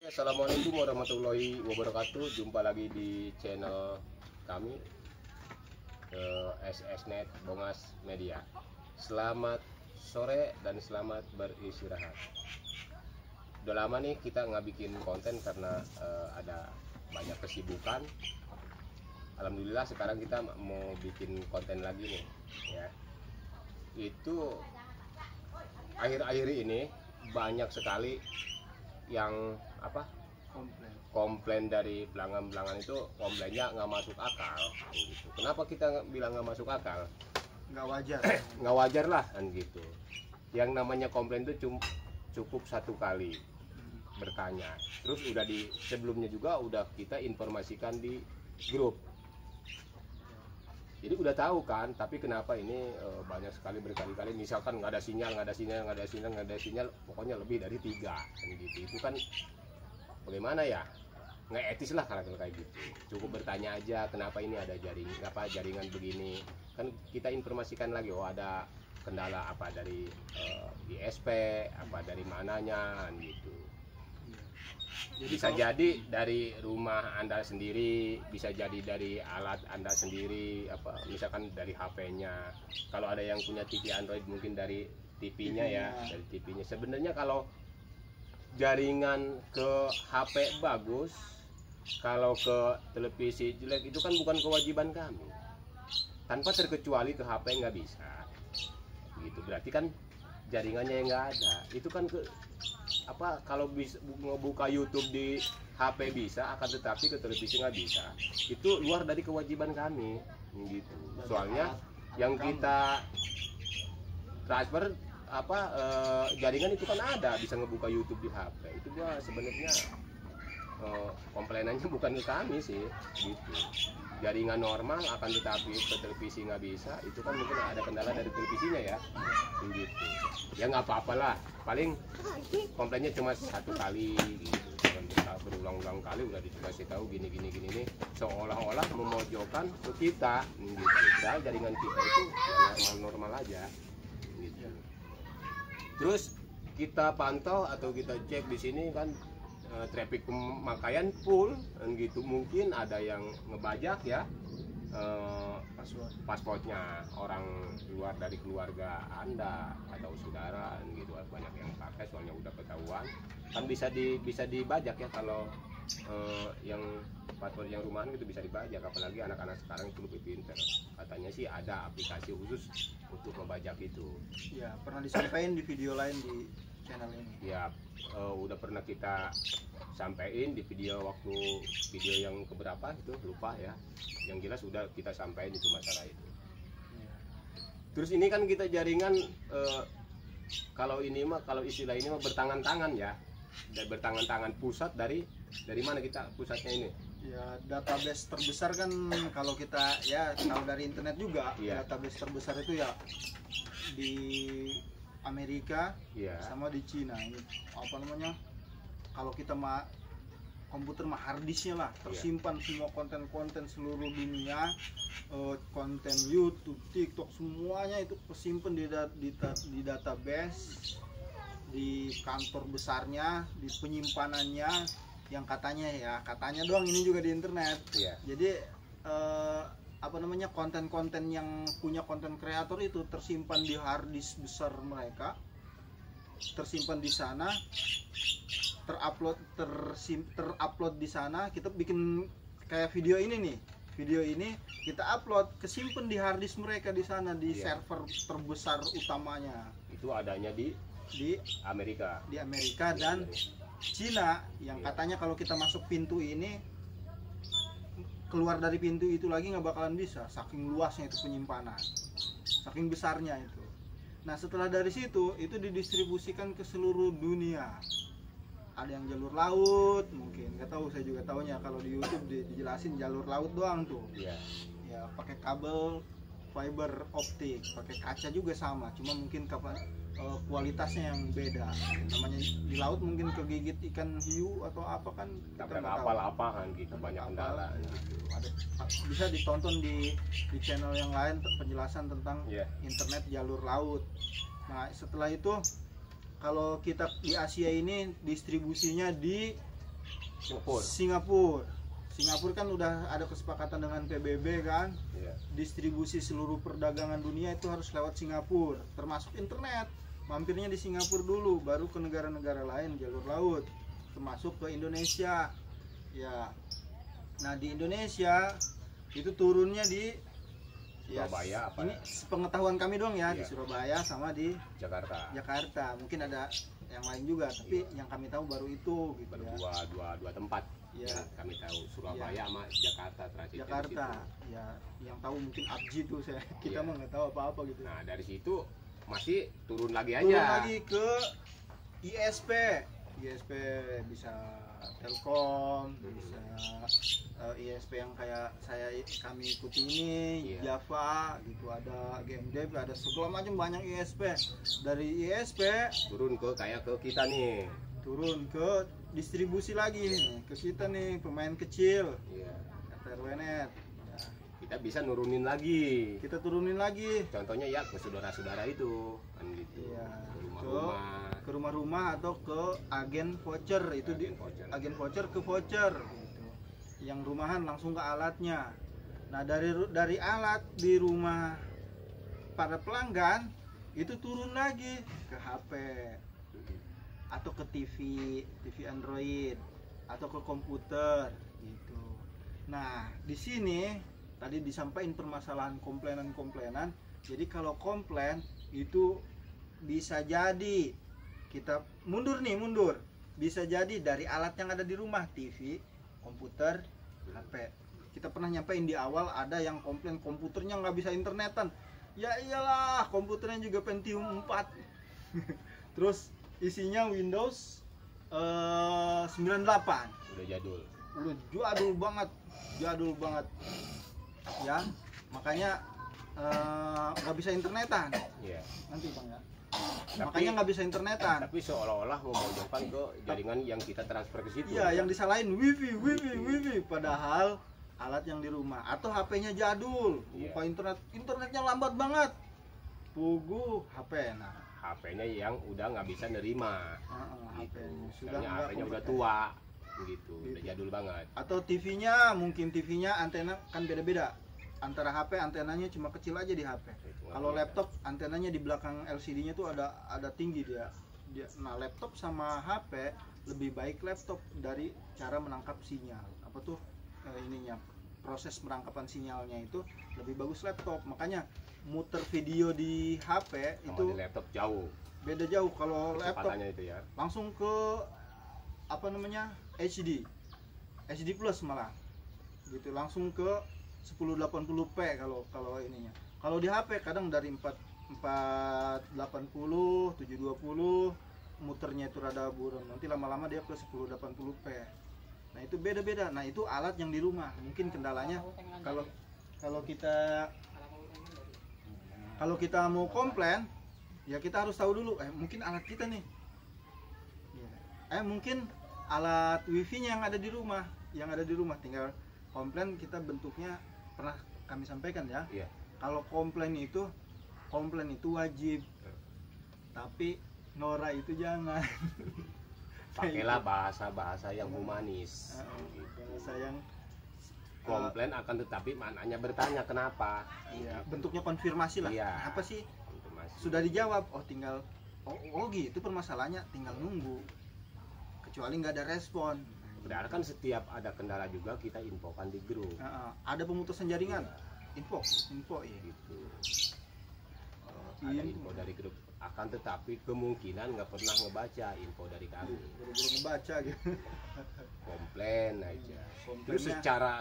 Assalamualaikum warahmatullahi wabarakatuh. Jumpa lagi di channel kami, SSNet Bongas Media. Selamat sore dan selamat beristirahat. Udah lama nih kita nggak bikin konten karena ada banyak kesibukan. Alhamdulillah sekarang kita mau bikin konten lagi nih ya. Itu akhir-akhir ini banyak sekali yang komplain dari pelanggan-pelanggan itu, komplainnya nggak masuk akal gitu. Kenapa kita bilang nggak masuk akal? Nggak wajar. Nggak wajar lah kan gitu. Yang namanya komplain itu cukup satu kali bertanya, terus udah sebelumnya juga udah kita informasikan di grup, jadi udah tahu kan. Tapi kenapa ini banyak sekali berkali-kali, misalkan nggak ada sinyal, pokoknya lebih dari 3 kan gitu. Itu kan bagaimana ya, nggak etis lah kalau kayak gitu. Cukup bertanya aja kenapa ini ada jaringan begini, kan kita informasikan lagi, oh ada kendala apa dari ISP, apa dari mananya kan gitu. Jadi bisa jadi dari rumah Anda sendiri, bisa jadi dari alat Anda sendiri, apa misalkan dari HP-nya. Kalau ada yang punya TV Android mungkin dari TV-nya ya, dari TV-nya. Sebenarnya kalau jaringan ke HP bagus, kalau ke televisi jelek itu kan bukan kewajiban kami. Tanpa terkecuali ke HP nggak bisa. Gitu berarti kan jaringannya yang nggak ada. Itu kan kalau bisa ngebuka YouTube di HP bisa, akan tetapi ke televisi nggak bisa. Itu luar dari kewajiban kami gitu. Soalnya yang kita transfer jaringan itu kan ada, bisa ngebuka YouTube di HP. Itu gua sebenarnya komplainannya bukan ke kami sih gitu. Jaringan normal akan tetapi ke televisi nggak bisa, itu kan mungkin ada kendala dari televisinya ya gitu. Ya nggak apa-apalah, paling komplainnya cuma satu kali gitu. Jangan berulang-ulang kali udah dikasih tahu gini nih, seolah-olah memojokkan ke kita gitu. Padahal jaringan kita itu normal aja gitu. Terus kita pantau atau kita cek di sini kan traffic pemakaian full dan gitu. Mungkin ada yang ngebajak ya passwordnya orang luar dari keluarga Anda atau saudara gitu. Banyak yang pakai, soalnya udah ketahuan kan bisa dibajak ya. Kalau yang password yang rumahan itu bisa dibajak, apalagi anak-anak sekarang itu lebih pinter. Katanya sih ada aplikasi khusus untuk membajak itu ya. Pernah disampaikan di video lain di channel ini ya. Udah pernah kita sampaikan di video yang keberapa itu lupa ya. Yang jelas udah kita sampaikan itu masalah itu ya. Terus ini kan kita jaringan kalau istilah ini mah bertangan-tangan ya. Dan bertangan-tangan pusat dari mana kita pusatnya ini ya. Database terbesar kan kalau kita ya tahu dari internet juga ya. Database terbesar itu ya di Amerika ya, sama di Cina. Ini apa namanya, kalau kita komputer harddisknya lah tersimpan semua konten-konten seluruh dunia, konten YouTube, TikTok, semuanya itu tersimpan di database di kantor besarnya, di penyimpanannya, yang katanya doang ini juga di internet ya. Jadi konten-konten yang punya konten kreator itu tersimpan di harddisk besar mereka, tersimpan di sana, terupload di sana. Kita bikin kayak video ini kita upload, kesimpan di harddisk mereka di sana, di server terbesar utamanya. Itu adanya di Amerika dan Cina, yang katanya kalau kita masuk pintu ini, keluar dari pintu itu lagi nggak bakalan bisa, saking luasnya itu penyimpanan, saking besarnya itu. Nah setelah dari situ itu didistribusikan ke seluruh dunia. Ada yang jalur laut, mungkin nggak tahu, saya juga tahunya kalau di YouTube dijelasin jalur laut doang tuh ya, pakai kabel fiber optik, pakai kaca juga sama, cuma mungkin kualitasnya yang beda. Namanya di laut mungkin kegigit ikan hiu atau apa kan, tabrak kapal apa kan gitu, banyak kendala gitu. Bisa ditonton di channel yang lain penjelasan tentang internet jalur laut. Nah setelah itu kalau kita di Asia ini distribusinya di Singapura. Singapura kan udah ada kesepakatan dengan PBB kan, distribusi seluruh perdagangan dunia itu harus lewat Singapura, termasuk internet. Mampirnya di Singapura dulu, baru ke negara-negara lain jalur laut, termasuk ke Indonesia. Ya, nah di Indonesia itu turunnya di Surabaya apa ini pengetahuan kami doang ya, di Iya. Surabaya sama di Jakarta. Mungkin ada yang lain juga, tapi yang kami tahu baru itu gitu baru ya. dua tempat Ya. yang kami tahu, Surabaya sama Jakarta, transitnya di Jakarta situ. ya, yang tahu mungkin Abji tuh kita Iya. mah nggak tahu apa-apa gitu. Nah dari situ masih turun lagi Turun aja. lagi ke ISP bisa Telkom, bisa ISP yang kayak kami ikuti ini, Iya. Java gitu, ada GMDB, ada segala macam banyak ISP. Dari ISP Turun ke kayak ke kita nih. turun ke distribusi lagi nih ke kita nih, pemain kecil, Iya. RWNet. Ya, Kita bisa nurunin lagi. kita turunin lagi Contohnya ya ke saudara-saudara itu kan gitu. Iya. Ke rumah-rumah. ke rumah-rumah atau ke agen voucher itu di agen voucher ke voucher gitu. Yang rumahan langsung ke alatnya. Nah, dari alat di rumah para pelanggan itu turun lagi ke HP atau ke TV Android atau ke komputer gitu. Nah, di sini tadi disampaikan permasalahan komplainan. Jadi kalau komplain itu bisa jadi kita mundur. Bisa jadi dari alat yang ada di rumah, TV, komputer, HP. Kita pernah nyampein di awal ada yang komplain komputernya nggak bisa internetan. Ya iyalah, komputernya juga Pentium 4. Terus isinya Windows 98. Udah jadul. Udah jadul banget. Ya, makanya nggak bisa internetan. Iya. Nanti Bang ya. Tapi- Makanya nggak bisa internetan. Tapi seolah-olah memojokkan ke jaringan yang kita transfer ke situ. Iya, yang disalahin wifi. Padahal alat yang di rumah atau HP-nya jadul, Iya. lupa internetnya lambat banget. Pugu HP, nah, HP-nya yang udah nggak bisa nerima. HP Gitu. sudah Misalnya nggak HP-nya udah kompeten. tua, gitu, udah Gitu. jadul banget. Atau mungkin TV-nya antena kan beda-beda. Antara HP antenanya cuma kecil aja di HP. Itu nggak Kalau bisa. laptop antenanya di belakang LCD-nya tuh ada tinggi dia. Nah, laptop sama HP lebih baik laptop dari cara menangkap sinyal. Apa tuh ininya, proses penangkapan sinyalnya itu lebih bagus laptop. Makanya muter video di HP Sama itu di laptop jauh beda jauh. Kalau laptop kecepatannya itu ya. langsung ke HD plus malah gitu, langsung ke 1080p kalau ininya. Kalau di HP kadang dari 480 720 muternya itu rada buram, nanti lama-lama dia ke 1080p. Nah, itu beda-beda. Nah, itu alat yang di rumah. Mungkin kendalanya kalau kita mau komplain, ya kita harus tahu dulu mungkin alat kita nih. Mungkin alat wifi-nya yang ada di rumah, tinggal komplain. Kita bentuknya pernah kami sampaikan ya. Iya. Kalau komplain itu wajib, tapi Nora itu jangan. Pakailah bahasa-bahasa yang humanis. Gitu. Bahasa yang Komplain akan tetapi maknanya bertanya kenapa. iya, bentuknya konfirmasi lah. Iya. Apa sih? Konfirmasi. Sudah dijawab, tinggal gitu permasalahannya, tinggal nunggu. Kecuali nggak ada respon. Padahal kan setiap ada kendala juga kita infokan di grup. Ada pemutusan jaringan, info ya. Gitu. Ada info dari grup, akan tetapi kemungkinan nggak pernah ngebaca info dari kami. Buru-buru ngebaca gitu. Komplain aja. Terus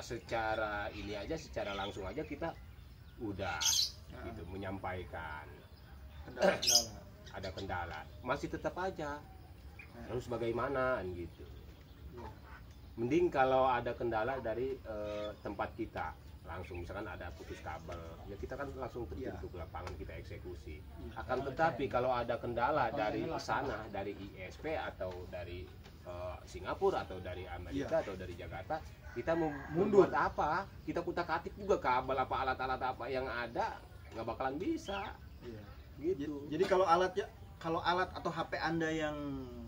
secara ini aja, secara langsung aja kita udah gitu menyampaikan Kendala-kendala. ada kendala, masih tetap aja harus bagaimana gitu. Mending kalau ada kendala dari tempat kita langsung, misalkan ada putus kabel ya kita kan langsung terjun ke lapangan, kita eksekusi. Akan tetapi kalau ada kendala dari sana, dari ISP atau dari Singapura atau dari Amerika atau dari Jakarta, kita mau Mundur. buat apa, kita kutak-atik juga kabel apa, alat-alat apa yang ada, nggak bakalan bisa Iya. gitu. Jadi kalau alat atau HP Anda yang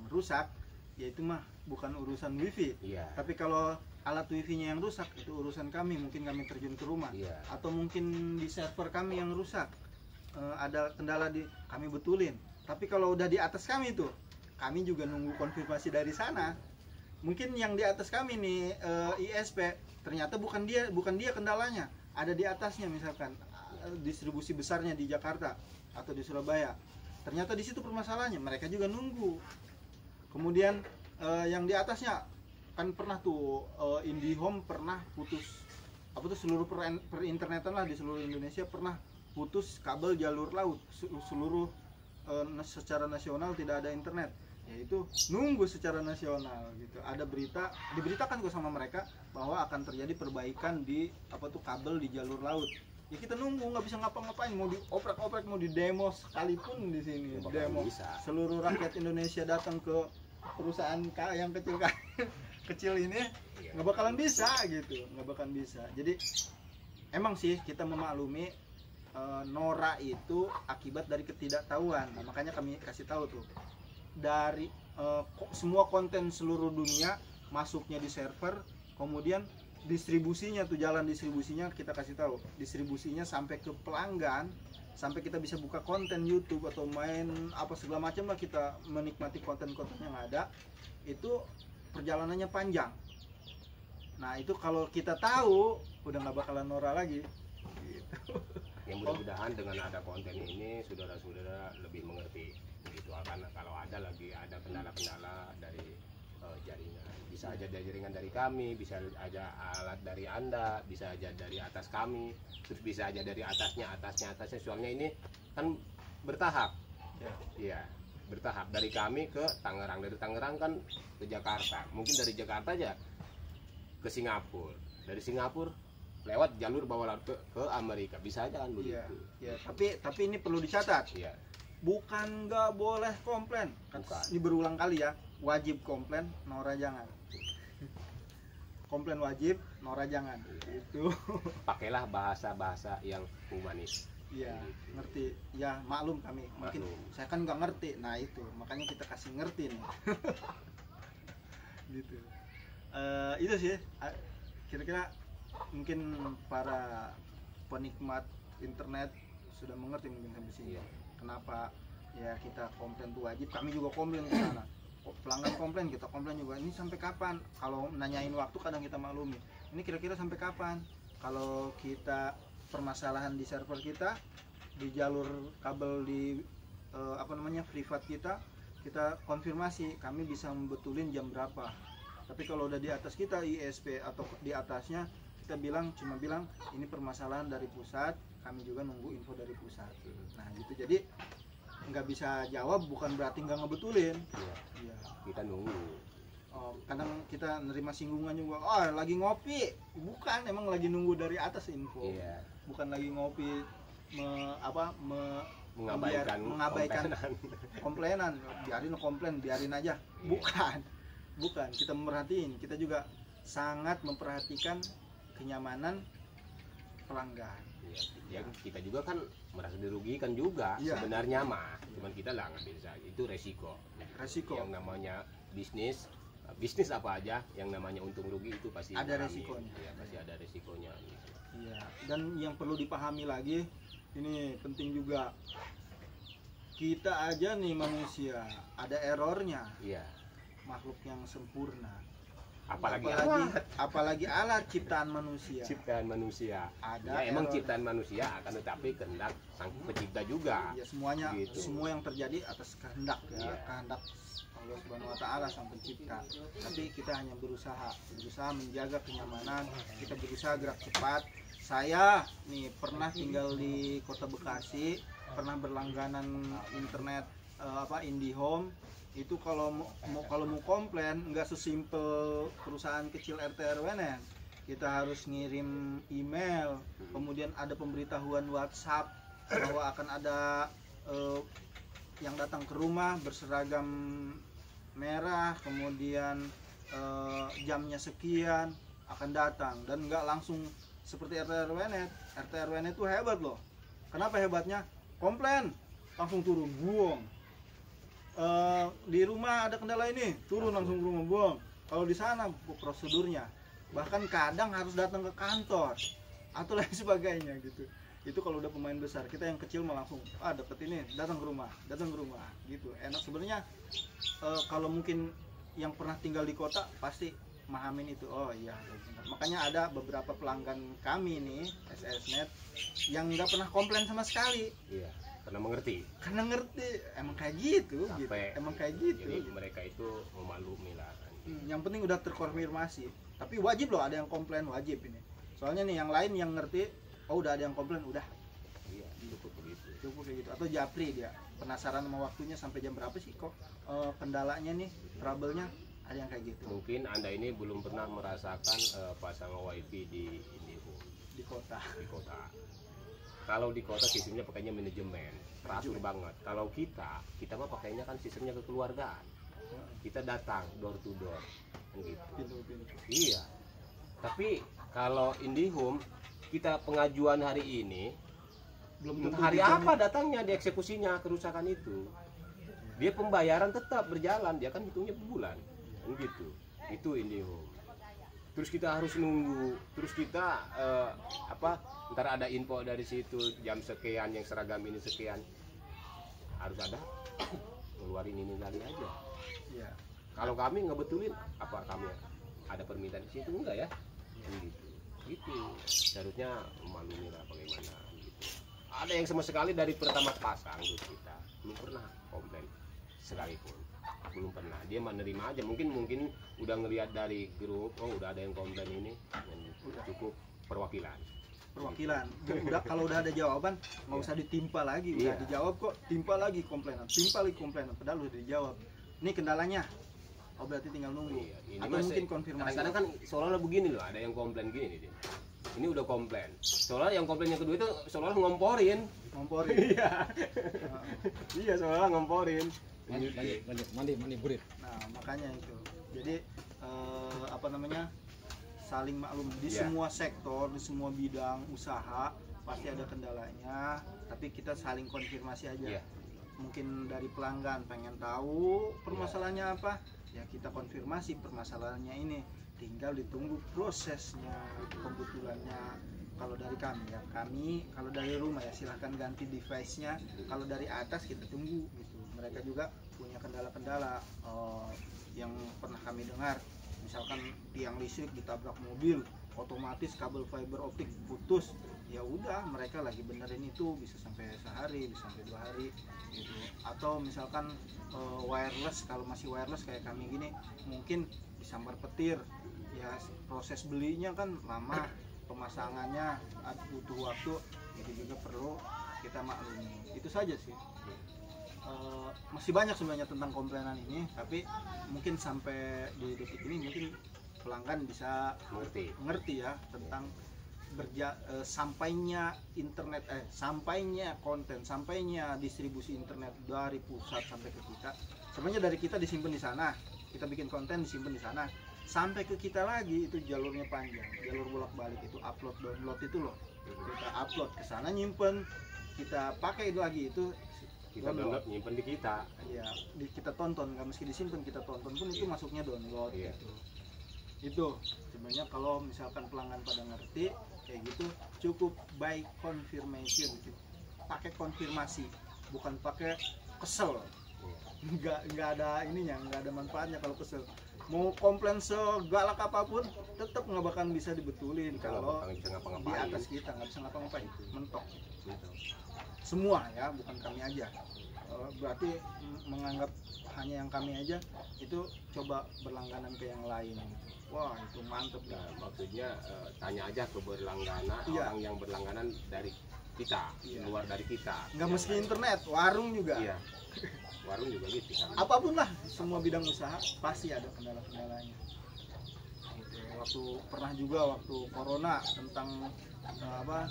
rusak, ya itu mah bukan urusan wifi. Iya. Tapi kalau alat wifi-nya yang rusak itu urusan kami, mungkin kami terjun ke rumah. Iya. Atau mungkin di server kami yang rusak, ada kendala kami betulin. Tapi kalau udah di atas kami tuh, kami juga nunggu konfirmasi dari sana. Mungkin yang di atas kami nih ISP ternyata bukan dia kendalanya, ada di atasnya, misalkan distribusi besarnya di Jakarta atau di Surabaya. Ternyata di situ permasalahannya, mereka juga nunggu. Kemudian yang di atasnya kan pernah tuh IndiHome pernah putus seluruh perinternetan lah di seluruh Indonesia pernah putus kabel jalur laut seluruh secara nasional, tidak ada internet. Yaitu nunggu secara nasional gitu. Ada diberitakan kok sama mereka bahwa akan terjadi perbaikan di kabel di jalur laut. Ya kita nunggu, nggak bisa ngapa-ngapain, mau dioprek-oprek, mau didemo sekalipun di sini. Ya, demo bisa. Seluruh rakyat Indonesia datang ke perusahaan yang kecil ini, nggak bakalan bisa gitu, nggak bakalan bisa. Jadi emang sih kita memaklumi Nora itu akibat dari ketidaktahuan. Nah, makanya kami kasih tahu tuh dari semua konten seluruh dunia masuknya di server, kemudian distribusinya tuh, jalan distribusinya kita kasih tahu, distribusinya sampai ke pelanggan, sampai kita bisa buka konten YouTube atau main apa segala macam lah, kita menikmati konten-konten yang ada, itu perjalanannya panjang. Nah itu kalau kita tahu udah nggak bakalan Nora lagi gitu. Ya mudah-mudahan dengan ada konten ini saudara-saudara lebih mengerti gitu, karena kalau ada kendala-kendala dari jaringan, bisa aja dari jaringan dari kami, bisa aja alat dari Anda, bisa aja dari atas kami, terus bisa aja dari atasnya, soalnya ini kan bertahap. Iya, bertahap dari kami ke Tangerang, dari Tangerang kan ke Jakarta, mungkin dari Jakarta aja ke Singapura, dari Singapura lewat jalur bawah laut ke Amerika, bisa aja kan begitu. Iya, tapi ini perlu dicatat. Iya. Bukan nggak boleh komplain. Bukan. Ini berulang kali ya, wajib komplain, Nora jangan. Komplain wajib, Nora jangan. Itu. Pakailah bahasa-bahasa yang humanis. Iya, ngerti. Ya maklum kami. Mungkin saya kan nggak ngerti. Nah itu, makanya kita kasih ngerti nih. Gitu. Itu sih. Kira-kira mungkin para penikmat internet sudah mengerti mungkin sampai sini. Iya. Kenapa ya kita komplain itu wajib? Kami juga komplain ke sana. Pelanggan komplain, kita komplain juga. Ini sampai kapan? Kalau nanyain waktu kadang kita maklumi. Ini kira-kira sampai kapan? Kalau kita permasalahan di server kita, di jalur kabel di privat kita konfirmasi, kami bisa membetulin jam berapa. Tapi kalau udah di atas kita ISP atau di atasnya, kita cuma bilang ini permasalahan dari pusat, kami juga nunggu info dari pusat. Nah gitu, jadi nggak bisa jawab bukan berarti nggak ngebetulin. Iya. Kita nunggu. Kadang kita nerima singgungan juga, lagi ngopi, bukan, emang lagi nunggu dari atas info. Iya. Bukan lagi ngopi mengabaikan komplainan, biarin aja. Bukan, kita merhatiin, kita juga sangat memperhatikan kenyamanan pelanggan. Ya kita juga kan merasa dirugikan juga. Sebenarnya mah cuman kita lah ngambil saja, itu resiko yang namanya bisnis apa aja yang namanya untung rugi itu pasti ada resikonya. Ya, pasti ada resikonya gitu. Iya, dan yang perlu dipahami lagi, ini penting juga, kita aja nih manusia ada errornya. Iya. Makhluk yang sempurna, apalagi alat ciptaan manusia. Ada ya, emang ciptaan manusia akan tetapi kehendak sang pencipta juga. Ya, semuanya gitu. Semua yang terjadi atas kehendak ya. Kehendak Allah Subhanahu wa taala sang pencipta. Tapi kita hanya berusaha menjaga kenyamanan, kita berusaha gerak cepat. Saya nih pernah tinggal di Kota Bekasi, pernah berlangganan internet IndiHome. Itu kalau mau komplain nggak sesimpel perusahaan kecil RT RW nih. Kita harus ngirim email, kemudian ada pemberitahuan WhatsApp bahwa akan ada yang datang ke rumah berseragam merah, kemudian jamnya sekian akan datang, dan nggak langsung seperti RT RW net. RT RW net itu hebat loh. Kenapa hebatnya? Komplain langsung turun, buang. di rumah ada kendala ini, turun langsung ke rumah buang. Kalau di sana prosedurnya, bahkan kadang harus datang ke kantor atau lain sebagainya gitu. Itu kalau udah pemain besar. Kita yang kecil mah langsung deket ini, datang ke rumah gitu. Enak sebenarnya. Kalau mungkin yang pernah tinggal di kota pasti mahamin itu. Oh iya, makanya ada beberapa pelanggan kami nih SSNet yang nggak pernah komplain sama sekali. Iya, karena mengerti. Karena ngerti, emang kayak gitu, Sampai, emang kayak gitu. Jadi mereka itu memaklumi lah. Yang penting udah terkonfirmasi. Tapi wajib loh ada yang komplain, wajib ini. Soalnya nih yang lain yang ngerti, oh udah ada yang komplain, udah. Iya, cukup begitu. Cukup kayak gitu. Atau japri dia, penasaran sama waktunya sampai jam berapa sih kok kendalanya nih, trouble-nya, ada yang kayak gitu. Mungkin Anda ini belum pernah merasakan pasang wifi di IndiHome Di kota. di kota. Kalau di kota sistemnya pakainya manajemen, teratur banget. Kalau kita mah pakainya kan sistemnya kekeluargaan. Kita datang door to door, kan gitu. Pintu-pintu. Iya. Tapi kalau IndiHome kita pengajuan hari ini, Belum tentu hari dijamin. apa datangnya dieksekusinya kerusakan itu. Dia pembayaran tetap berjalan, dia kan hitungnya per bulan, kan gitu. Itu IndiHome. Terus kita harus nunggu, terus kita ntar ada info dari situ jam sekian yang seragam ini sekian, harus ada ngeluarin ini lagi aja. Iya. Kalau kami ngebetulin apa kami ada permintaan di situ enggak ya? Gitu. Gitu. Seharusnya maklumi lah bagaimana gitu. Ada yang sama sekali dari pertama pasang terus kita belum pernah komplain sekalipun. Belum pernah. Dia menerima aja. Mungkin udah ngelihat dari grup, oh udah ada yang komplain ini dan cukup perwakilan. Udah kalau udah ada jawaban nggak usah ditimpa lagi, udah Iya. dijawab kok, timpa lagi komplainan, padahal udah dijawab. Ini kendalanya, oh berarti tinggal nunggu. Iya, ini Atau masih- mungkin konfirmasi. Kadang-kadang kan seolah-olah begini loh, ada yang komplain gini nih. Ini udah komplain. Seolah yang komplain yang kedua itu seolah ngomporin. ngomporin. Iya. Iya, seolah ngomporin. Mandi burit. Nah makanya itu. Jadi saling maklum di Iya. semua sektor, di semua bidang usaha pasti ada kendalanya. Tapi kita saling konfirmasi aja. Iya. Mungkin dari pelanggan pengen tahu permasalahannya apa, ya kita konfirmasi permasalahannya ini. Tinggal ditunggu prosesnya, kebetulannya. Kalau dari kami kalau dari rumah ya silahkan ganti device-nya. Kalau dari atas kita tunggu gitu. Mereka juga punya kendala-kendala yang pernah kami dengar. Misalkan tiang listrik ditabrak mobil, otomatis kabel fiber optik putus. Ya udah, mereka lagi benerin itu bisa sampai sehari, bisa sampai 2 hari gitu. Atau misalkan wireless, kalau masih wireless kayak kami gini, mungkin disambar petir. Ya proses belinya kan lama, pemasangannya butuh waktu, itu juga perlu kita maklumi. Itu saja sih. Masih banyak sebenarnya tentang komplainan ini, tapi mungkin sampai di detik ini mungkin pelanggan bisa ngerti ya tentang sampainya internet, sampainya konten, sampainya distribusi internet dari pusat sampai ke kita. Sebenarnya dari kita disimpan di sana, kita bikin konten disimpan di sana, sampai ke kita lagi itu jalurnya panjang, jalur bolak-balik itu upload download itu loh. Kita upload ke sana, nyimpen, kita pakai lagi itu. Kita download nyimpen di kita. Iya, kita tonton, nggak mesti disimpan, kita tonton pun itu masuknya download. Iya. Gitu. Itu sebenarnya kalau misalkan pelanggan pada ngerti kayak gitu, cukup by confirmation gitu. Pakai konfirmasi, bukan pakai kesel. Nggak ada ininya, nggak ada manfaatnya kalau kesel. Mau komplain segalak apapun, tetap nggak bakal bisa dibetulin Kita kalau nggak bisa di ngapa-ngapain. atas kita nggak bisa ngapa-ngapain, mentok. Gitu. Semua ya, bukan kami aja. Berarti menganggap hanya yang kami aja, itu coba berlangganan ke yang lain. Wah itu mantep Nah, ya. maksudnya tanya aja ke berlangganan, Iya. orang yang berlangganan dari kita, Iya. luar dari kita. Nggak Yang mesti lain. internet, warung juga. Iya. Warung juga gitu kan. Apapun lah, semua bidang usaha pasti ada kendala-kendalanya. Gitu. Waktu pernah juga waktu corona tentang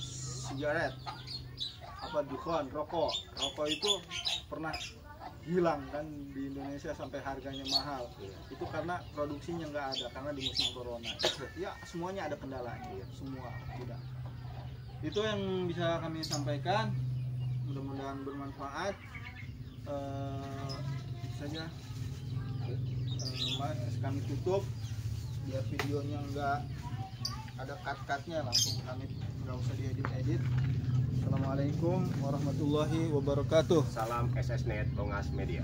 sigaret, dukhan, rokok itu pernah hilang kan di Indonesia sampai harganya mahal. Iya. Itu karena produksinya nggak ada karena di musim corona. Ya semuanya ada kendalanya, semua bidang. Itu yang bisa kami sampaikan. Mudah-mudahan bermanfaat. saja kami tutup biar videonya nggak ada cut-cutnya, langsung kami nggak usah diedit-edit. Assalamualaikum warahmatullahi wabarakatuh. Salam SSNet Tongas Media.